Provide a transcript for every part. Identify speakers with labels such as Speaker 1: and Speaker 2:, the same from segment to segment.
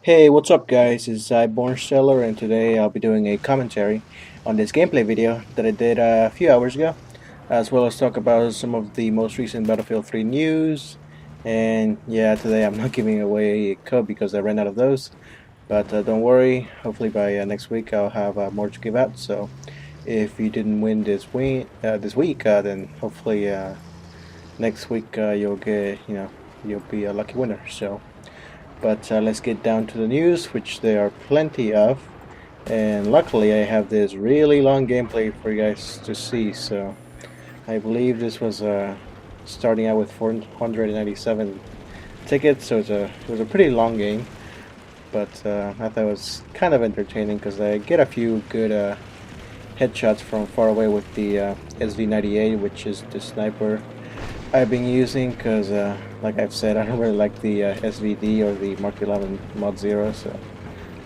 Speaker 1: Hey, what's up guys? It's Born Stellar and today I'll be doing a commentary on this gameplay video that I did a few hours ago, as well as talk about some of the most recent Battlefield 3 news. And yeah, today I'm not giving away a code because I ran out of those, but don't worry, hopefully by next week I'll have more to give out. So if you didn't win this week, then hopefully next week you'll be a lucky winner. But let's get down to the news, which there are plenty of. And luckily I have this really long gameplay for you guys to see. So I believe this was starting out with 497 tickets, so it was a pretty long game. But I thought it was kind of entertaining because I get a few good headshots from far away with the SV98, which is the sniper I've been using because, like I've said, I don't really like the SVD or the Mark 11 Mod 0, so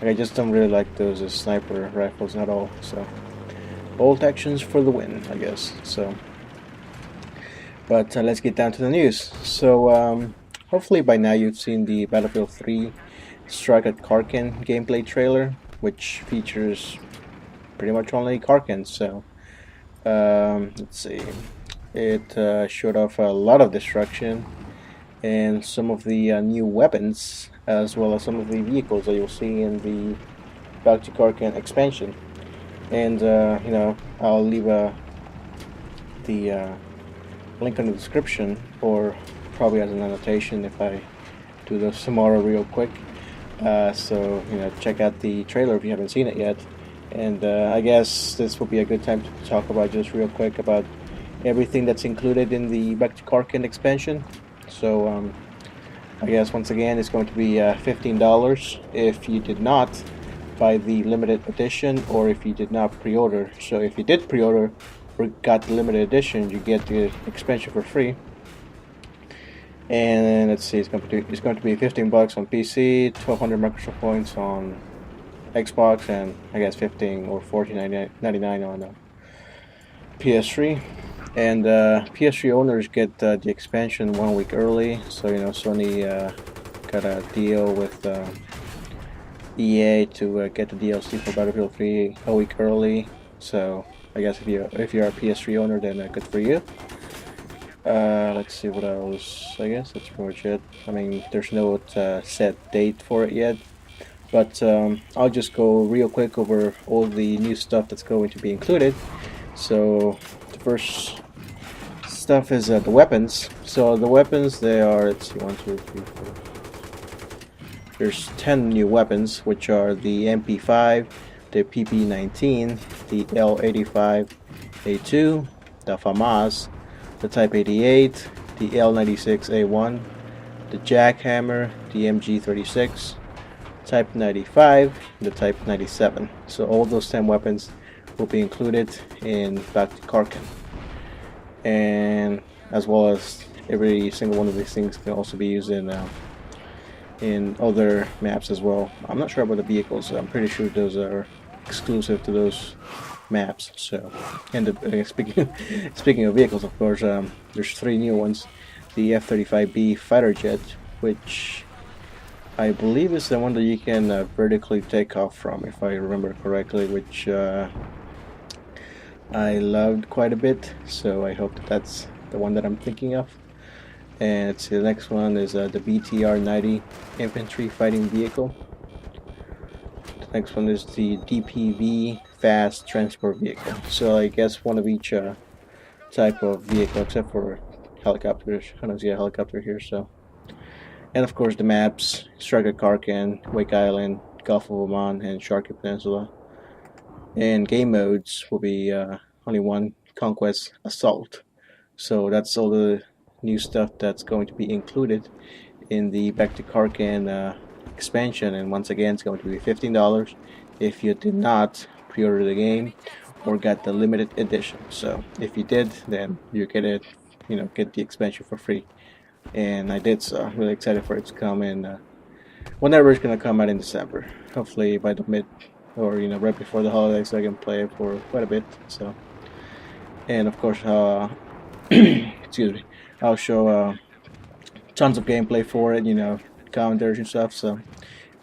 Speaker 1: like, I just don't really like those sniper rifles at all. So bolt actions for the win, I guess. But let's get down to the news. So hopefully by now you've seen the Battlefield 3 Strike at Karkand gameplay trailer, which features pretty much only Karkand. So let's see. It showed off a lot of destruction and some of the new weapons, as well as some of the vehicles that you'll see in the Back to Karkand expansion. And I'll leave the link in the description, or probably as an annotation if I do this tomorrow real quick. So check out the trailer if you haven't seen it yet. And I guess this will be a good time to talk about just real quick about everything that's included in the Back to Karkand expansion. So I guess once again it's going to be $15 if you did not buy the limited edition, or if you did not pre-order. So if you did pre-order or got the limited edition, you get the expansion for free. And let's see, it's going to be $15 on PC, 1,200 Microsoft points on Xbox, and I guess 15 or 14.99 on PS3. And PS3 owners get the expansion 1 week early. So Sony got a deal with EA to get the DLC for Battlefield 3 a week early. So I guess if you're a PS3 owner, then good for you. Let's see what else. I guess that's pretty much it. I mean, there's no set date for it yet, but I'll just go real quick over all the new stuff that's going to be included. So the first stuff is the weapons. So the weapons, they are, let's see, 1, 2, 3, 4. There's 10 new weapons, which are the MP5, the PP19, the L85A2, the FAMAS, the Type 88, the L96A1, the Jackhammer, the MG36, Type 95, the Type 97. So all those 10 weapons will be included in Back to Karkand. And as well as every single one of these things can also be used in other maps as well. I'm not sure about the vehicles. I'm pretty sure those are exclusive to those maps. So, and speaking of vehicles, of course, there's 3 new ones. The F-35B fighter jet, which I believe is the one that you can vertically take off from, if I remember correctly, which I loved quite a bit, so I hope that's the one that I'm thinking of. And the next one is the BTR-90 infantry fighting vehicle. The next one is the DPV fast transport vehicle. So I guess one of each type of vehicle, except for helicopters. I don't see a helicopter here. So, and of course the maps: Strike at Karkand, Wake Island, Gulf of Oman, and Sharqi Peninsula. And game modes will be only one: Conquest Assault. So that's all the new stuff that's going to be included in the Back to Karkand expansion. And once again, it's going to be $15 if you did not pre-order the game or got the limited edition. So if you did, then you get it, get the expansion for free. And I did, so I'm really excited for it to come in whenever it's gonna come out in December. Hopefully by the mid, or right before the holidays, so I can play it for quite a bit. So, and of course, excuse me, I'll show tons of gameplay for it, commentaries and stuff. So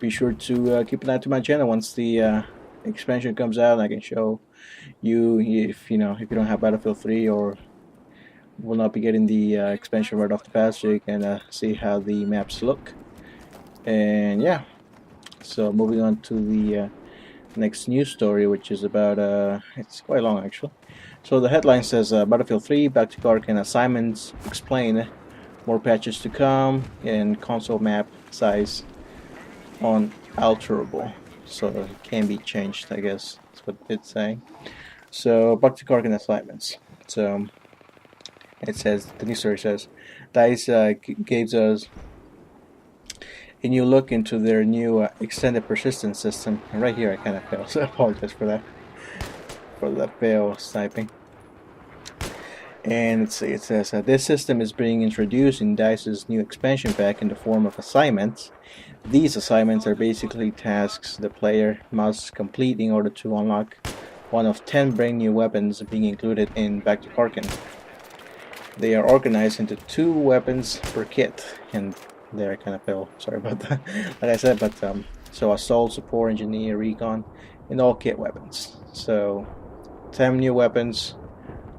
Speaker 1: be sure to keep an eye to my channel once the expansion comes out. I can show you if you don't have Battlefield 3 or will not be getting the expansion right off the bat, so you can see how the maps look. And yeah, so moving on to the next news story, which is about it's quite long actually. So the headline says Battlefield 3 Back to Karkand assignments explain, more patches to come, and console map size unalterable, so it can be changed, I guess that's what it's saying. So Back to Karkand assignments. So it says, the news story says, DICE gave us a new look into their new extended persistence system. And right here I kind of failed, so I apologize for that, fail sniping. And let's see, it says this system is being introduced in DICE's new expansion pack in the form of assignments. These assignments are basically tasks the player must complete in order to unlock one of 10 brand new weapons being included in Back to Karkand. They are organized into 2 weapons per kit, and there I kind of fell, sorry about that, like I said, but so Assault, Support, Engineer, Recon, and all kit weapons. So 10 new weapons,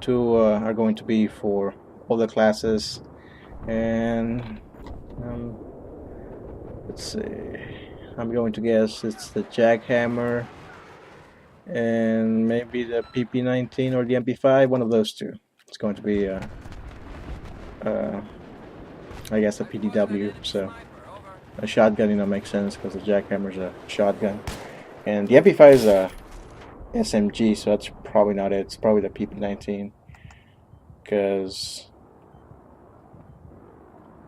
Speaker 1: 2 are going to be for all the classes, and let's see, I'm going to guess it's the Jackhammer and maybe the PP19 or the MP5, one of those 2. It's going to be I guess a PDW, so a shotgun, makes sense because the Jackhammer's a shotgun, and the MP5 is a SMG, so that's probably not it. It's probably the PP19, because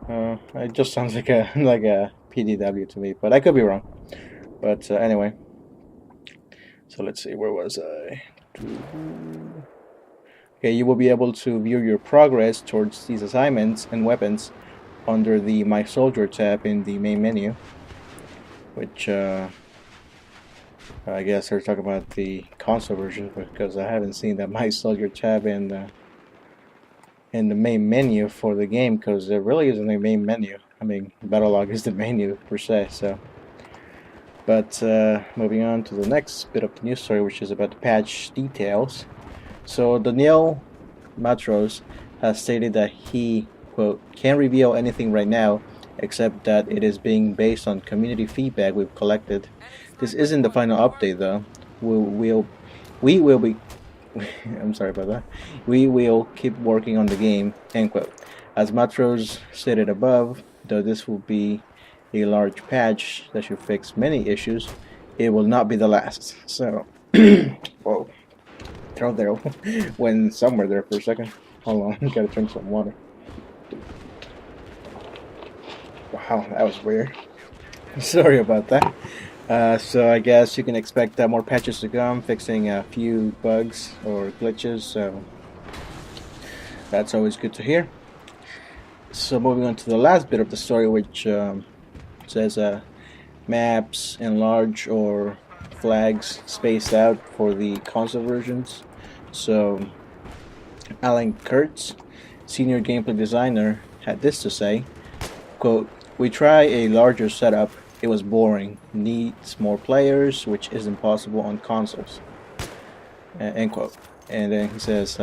Speaker 1: it just sounds like a PDW to me, but I could be wrong. But anyway, so let's see, where was I? Okay, you will be able to view your progress towards these assignments and weapons under the My Soldier tab in the main menu, which I guess they're talking about the console version, because I haven't seen that My Soldier tab in the main menu for the game, because there really isn't a main menu. I mean, Battlelog is the menu per se. So, but moving on to the next bit of the news story, which is about the patch details. So Daniel Matros has stated that he, quote, can't reveal anything right now except that it is being based on community feedback we've collected. This isn't the final update though. We will be I'm sorry about that. We will keep working on the game, end quote. As Matros stated above, though this will be a large patch that should fix many issues, it will not be the last. So whoa. Throw there went somewhere there for a second. Hold on, gotta drink some water. Wow, that was weird. Sorry about that. So I guess you can expect more patches to come, fixing a few bugs or glitches. So that's always good to hear. So moving on to the last bit of the story, which says maps enlarge or flags spaced out for the console versions. So Alan Kurtz, senior gameplay designer, had this to say, quote, "We try a larger setup. It was boring. Needs more players, which isn't possible on consoles." End quote. And then he says,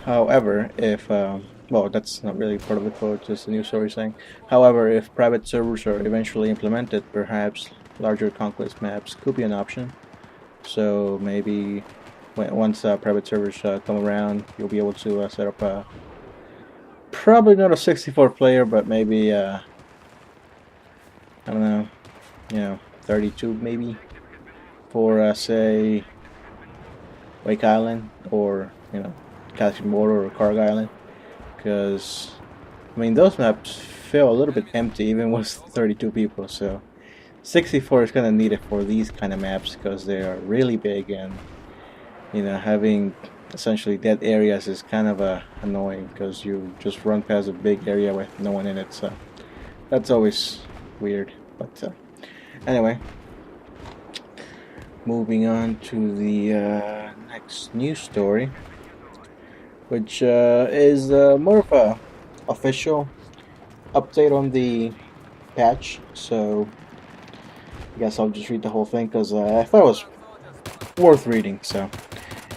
Speaker 1: however, if well, that's not really part of the quote, just a news story saying, however, if private servers are eventually implemented, perhaps larger conquest maps could be an option. So maybe once private servers come around, you'll be able to set up a, probably not a 64 player, but maybe I don't know, 32 maybe, for say Wake Island, or Casting Border or Karg Island, because I mean those maps feel a little bit empty even with 32 people. So 64 is kind of needed for these kind of maps because they are really big, and having essentially dead areas is kind of annoying because you just run past a big area with no one in it. So that's always weird. But anyway, moving on to the next news story, which is more of a official update on the patch. So I guess I'll just read the whole thing because I thought it was worth reading. So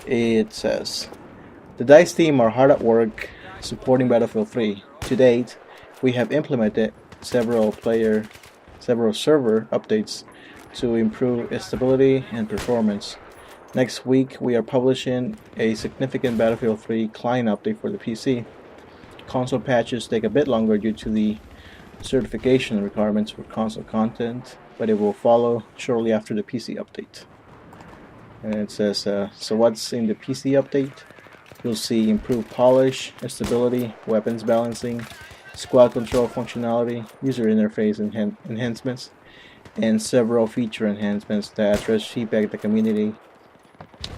Speaker 1: it says, the DICE team are hard at work supporting Battlefield 3. To date, we have implemented several server updates to improve stability and performance. Next week, we are publishing a significant Battlefield 3 client update for the PC. Console patches take a bit longer due to the certification requirements for console content, but it will follow shortly after the PC update. And it says, so what's in the PC update? You'll see improved polish, stability, weapons balancing, squad control functionality, user interface enhancements, and several feature enhancements that address feedback the community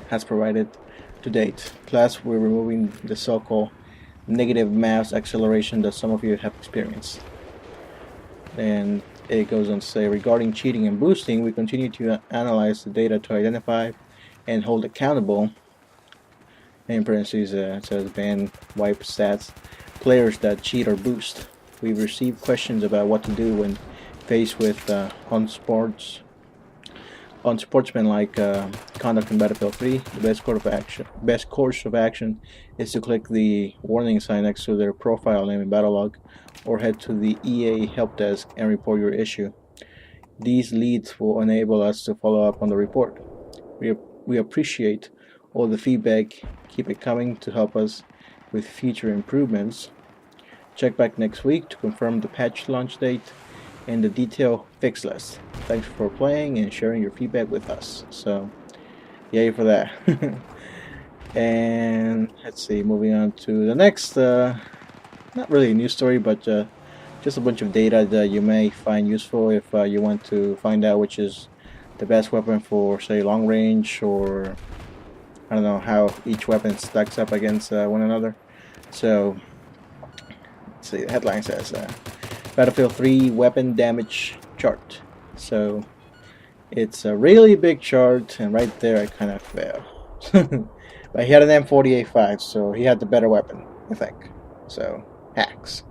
Speaker 1: has provided to date. Plus, we're removing the so-called negative mouse acceleration that some of you have experienced. And it goes on to say, regarding cheating and boosting, we continue to analyze the data to identify and hold accountable, in parentheses it says ban, wipe stats, players that cheat or boost. We've received questions about what to do when faced with unsportsmanlike conduct in Battlefield 3. The best course of action is to click the warning sign next to their profile name in battle log, or head to the EA help desk and report your issue. These leads will enable us to follow up on the report. We appreciate all the feedback. Keep it coming to help us with future improvements. Check back next week to confirm the patch launch date and the detailed fix list. Thanks for playing and sharing your feedback with us. So, yay for that. And let's see, moving on to the next, not really a news story, but just a bunch of data that you may find useful if you want to find out which is the best weapon for, say, long range, or I don't know how each weapon stacks up against one another. So, let's see, the headline says Battlefield 3 weapon damage chart. So, it's a really big chart, and right there I kind of fail. But he had an M48-5, so he had the better weapon, I think. So, hacks,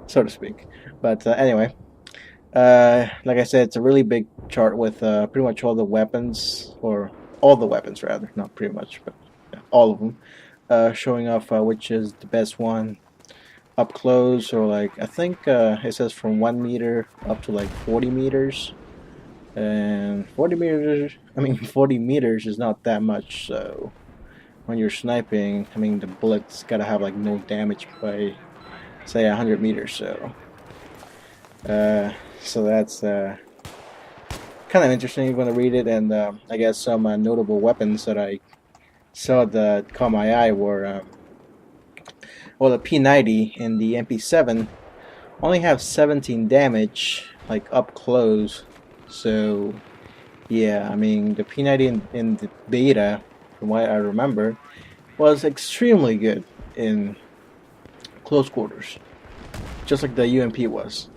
Speaker 1: so to speak. But anyway, like I said, it's a really big chart with pretty much all the weapons, or all the weapons rather, not pretty much, but yeah, all of them, showing off which is the best one up close, or like, I think it says from 1 meter up to like 40 meters. And 40 meters is not that much, so when you're sniping, I mean, the bullet's gotta have like no damage by, say, 100 meters, so that's kind of interesting. You're gonna read it, and I guess some notable weapons that I saw that caught my eye were, well, the P90 and the MP7 only have 17 damage, like up close. So, yeah, I mean, the P90 in the beta, from what I remember, was extremely good in close quarters, just like the UMP was.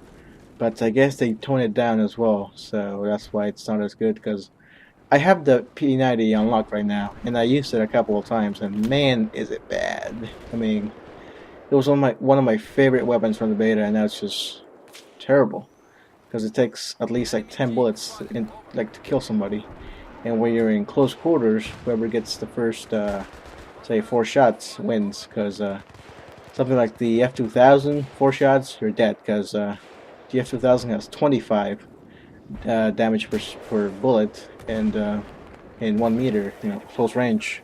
Speaker 1: But I guess they toned it down as well, so that's why it's not as good, because I have the P90 unlocked right now, and I used it a couple of times, and man, is it bad. I mean, it was one of my favorite weapons from the beta, and now it's just terrible. Because it takes at least like 10 bullets to kill somebody, and when you're in close quarters, whoever gets the first say 4 shots wins. Because something like the F2000, 4 shots, you're dead, because the F2000 has 25 damage per bullet, and in 1 meter, close range.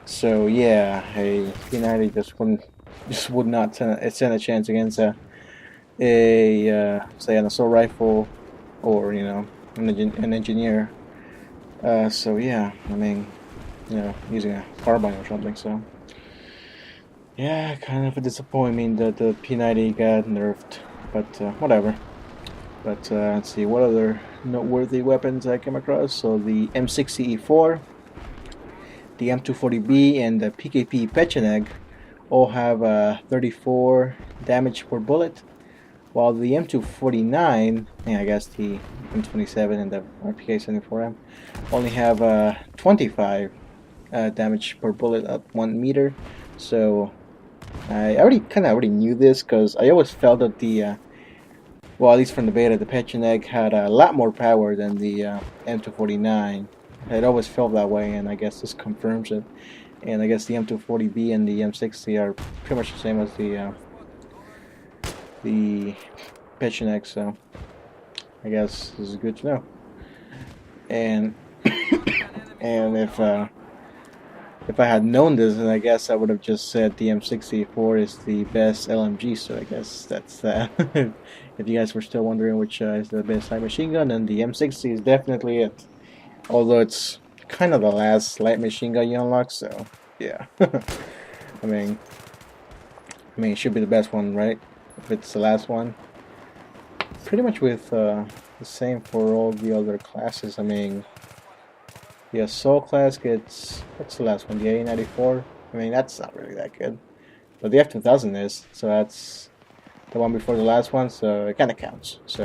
Speaker 1: So yeah, a P90 just would not stand a chance against say an assault rifle, or an engineer. So yeah, I mean, using a carbine or something. So yeah, kind of a disappointment that the P90 got nerfed, but whatever. But let's see what other noteworthy weapons I came across. So the M60E4, the M240B, and the PKP Pecheneg all have 34 damage per bullet, while the M249, and I guess the M27 and the RPK-74M only have 25 damage per bullet at 1 meter. So I already knew this, because I always felt that the well, at least from the beta, the Pecheneg had a lot more power than the M249. It always felt that way, and I guess this confirms it. And I guess the M240B and the M60 are pretty much the same as the Pecheneg, so I guess this is good to know. And and if I had known this, then I guess I would have just said the M64 is the best LMG. So I guess that's that. If you guys were still wondering which is the best light machine gun, then the M60 is definitely it. Although it's kind of the last light machine gun you unlock, so yeah. I mean, it should be the best one, right? If it's the last one. Pretty much with the same for all the other classes. I mean, the Assault class gets, what's the last one? The A94? I mean, that's not really that good. But the F2000 is, so that's the one before the last one, so it kind of counts. So,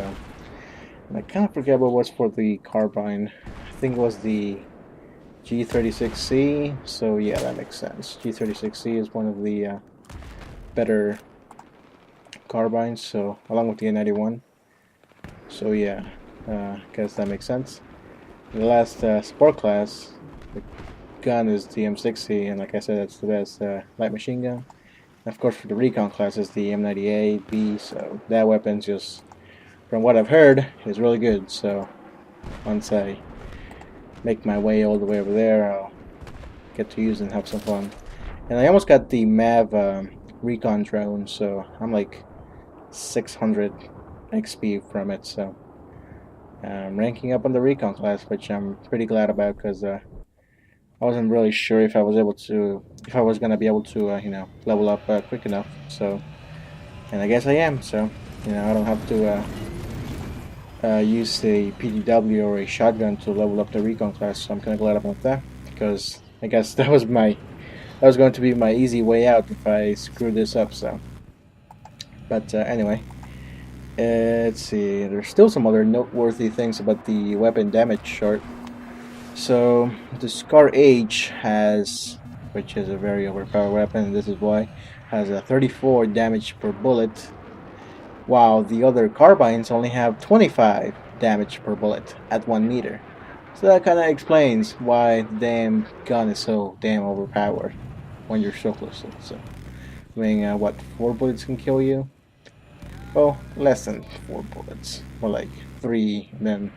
Speaker 1: and I kind of forget what was for the carbine. I think it was the G36C, so yeah, that makes sense. G36C is one of the better carbines, so along with the A91. So yeah, guess that makes sense. The last sport class, the gun is the M60, and like I said, that's the best light machine gun. And of course, for the recon class is the M98B. So that weapon's just, from what I've heard, is really good. So once I make my way all the way over there, I'll get to use it and have some fun. And I almost got the MAV recon drone, so I'm like 600 XP from it. So I'm ranking up on the recon class, which I'm pretty glad about, because I wasn't really sure if I was gonna be able to you know, level up quick enough. So, and I guess I am. So, you know, I don't have to use a PDW or a shotgun to level up the recon class. So I'm kind of glad about that, because I guess that was going to be my easy way out if I screw this up. So, but anyway. Let's see, there's still some other noteworthy things about the weapon damage chart. So, the Scar H has, which is a very overpowered weapon, and this is why, has a 34 damage per bullet, while the other carbines only have 25 damage per bullet at 1 meter. So that kind of explains why the damn gun is so damn overpowered when you're so close to it. So, I mean, what, 4 bullets can kill you? Well, less than 4 bullets, more like 3, and then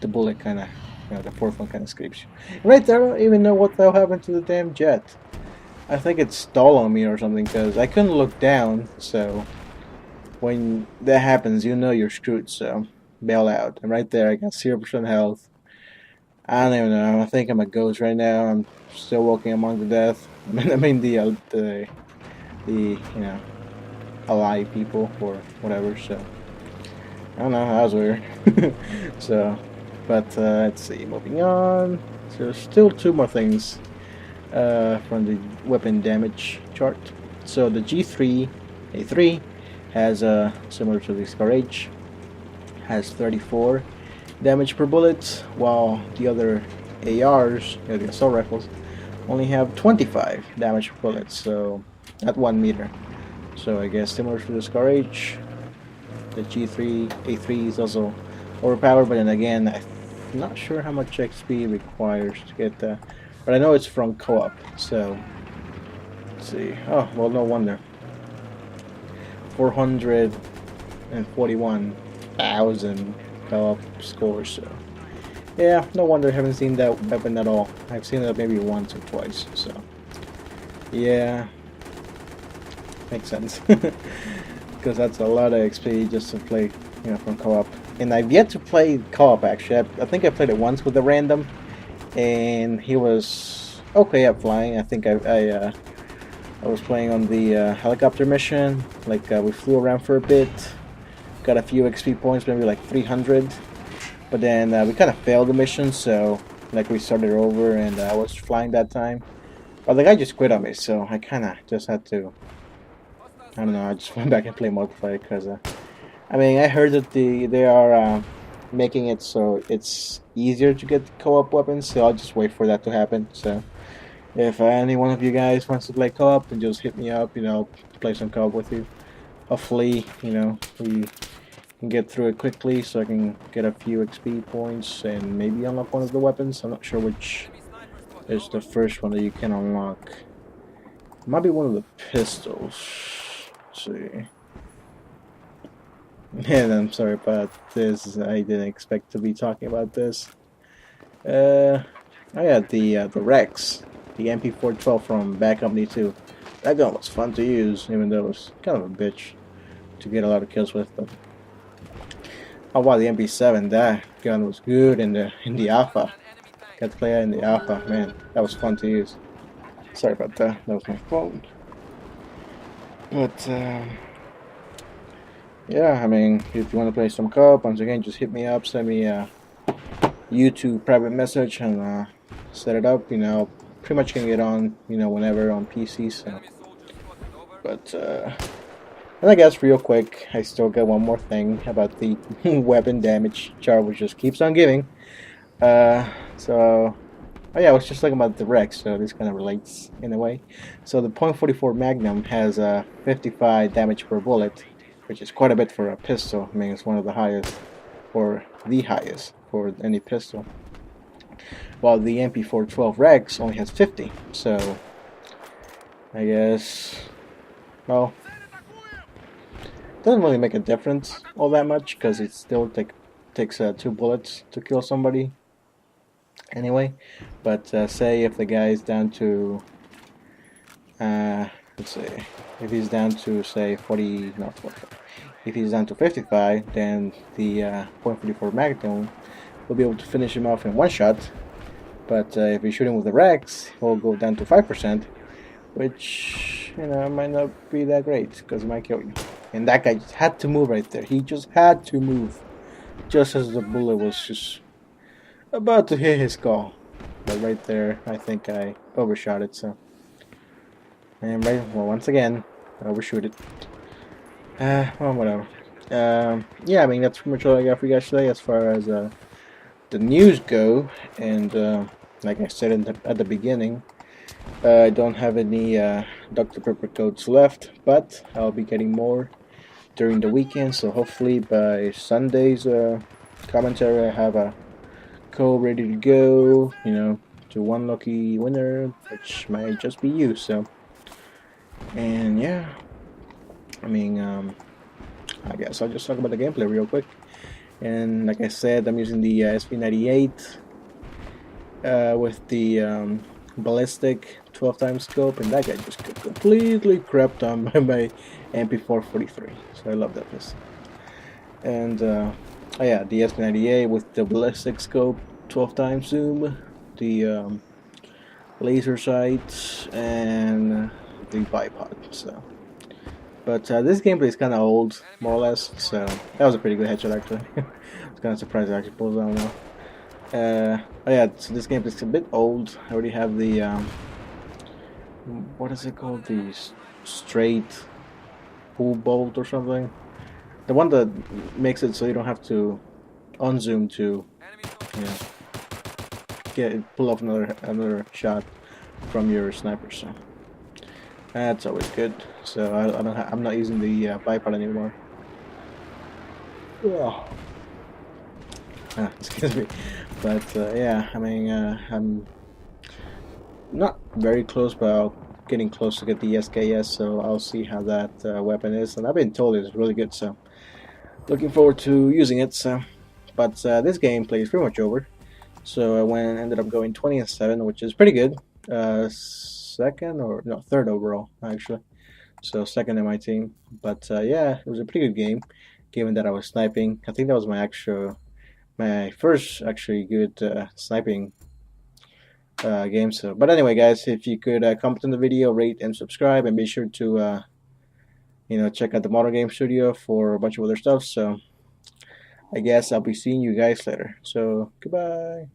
Speaker 1: the bullet kind of, you know, the 4th one kind of escapes you. Right there, I don't even know what the hell happened to the damn jet. I think it stalled on me or something, because I couldn't look down, so when that happens, you know you're screwed, so bail out. And right there, I got 0% health. I don't even know, I think I'm a ghost right now. I'm still walking among the death. I mean the you know, alive people or whatever, so I don't know, that was weird. So, but let's see, moving on. So there's still 2 more things from the weapon damage chart. So the G3A3 has similar to the Scar H, has 34 damage per bullet, while the other ARs, the assault rifles, only have 25 damage per bullet, so at 1 meter. So I guess similar to the Scar H, the G3A3 is also overpowered, but then again, I'm not sure how much XP it requires to get that, but I know it's from co-op. So let's see. Oh well, no wonder. 441,000 co-op scores. So yeah, no wonder I haven't seen that weapon at all. I've seen it maybe once or twice. So yeah. Makes sense, because that's a lot of XP just to play, you know, from co-op. And I've yet to play co-op actually. I think I played it once with a random, and he was okay at flying. I think I was playing on the helicopter mission. Like we flew around for a bit, got a few XP points, maybe like 300. But then we kind of failed the mission, so like we started over, and I was flying that time. But the guy just quit on me, so I kind of just had to. I don't know, I just went back and played multiplayer, because I mean, I heard that they are making it so it's easier to get co-op weapons, so I'll just wait for that to happen. So if any one of you guys wants to play co-op, then just hit me up, you know, play some co-op with you. Hopefully, you know, we get through it quickly so I can get a few XP points and maybe unlock one of the weapons. I'm not sure which is the first one that you can unlock. It might be one of the pistols. Let's see. And I'm sorry about this. I didn't expect to be talking about this. Oh yeah, the Rex, the MP412 from Bad Company 2. That gun was fun to use, even though it was kind of a bitch to get a lot of kills with. But how about the MP7? That gun was good in the alpha. Got to play it in the alpha, man. That was fun to use. Sorry about that. That was my phone. But yeah, I mean, if you want to play some co-op, once again, just hit me up, send me a YouTube private message, and set it up. You know, pretty much can get on, you know, whenever on PC. So, but and I guess real quick, I still got one more thing about the weapon damage Jarvis just keeps on giving. So. Oh yeah, I was just talking about the Rex, so this kind of relates in a way. So the .44 Magnum has 55 damage per bullet, which is quite a bit for a pistol. I mean, it's one of the highest, or the highest, for any pistol. While the MP412 Rex only has 50, so I guess, well, doesn't really make a difference all that much, because it still takes 2 bullets to kill somebody. Anyway, but say if the guy is down to, let's see, if he's down to say 40, not 45, if he's down to 55, then the .44 Magnum will be able to finish him off in one shot. But if you shoot him with the Rex, he'll go down to 5%, which, you know, might not be that great because he might kill you. And that guy just had to move right there. He just had to move, just as the bullet was just about to hit his skull. But right there, I think I overshot it. So, and right, well, once again, I overshoot it. Well, whatever. Yeah, I mean, that's pretty much all I got for you guys today as far as the news go. And like I said at the beginning, I don't have any Dr. Pepper codes left, but I'll be getting more during the weekend. So hopefully by Sunday's commentary, I have a code ready to go, you know, to one lucky winner, which might just be you. So, and yeah, I mean, I guess I'll just talk about the gameplay real quick. And like I said, I'm using the SV98 with the ballistic 12 times scope, and that guy just got completely crapped on by my MP443. So I love that pistol. And oh yeah, the SV98 with the ballistic scope, 12 times zoom, the laser sights, and the bipod. So, but this gameplay is kind of old, more or less. So that was a pretty good headshot actually. I was kind of surprised it actually pulls down now. Oh yeah, so this gameplay is a bit old. I already have the what is it called? The straight pull bolt or something. The one that makes it so you don't have to unzoom to, you know, pull off another shot from your sniper. So that's always good. So I'm not using the bipod anymore. Oh. Excuse me. But yeah, I mean, I'm not very close, but getting close to get the SKS. So I'll see how that weapon is, and I've been told it's really good. So. Looking forward to using it. So, but this gameplay is pretty much over. So I ended up going 20-7, which is pretty good. Third overall actually. So second in my team. But yeah, it was a pretty good game, given that I was sniping. I think that was my first actually good sniping game. So, but anyway, guys, if you could comment on the video, rate and subscribe, and be sure to you know, check out the Modern Game Studio for a bunch of other stuff. So I guess I'll be seeing you guys later. So goodbye.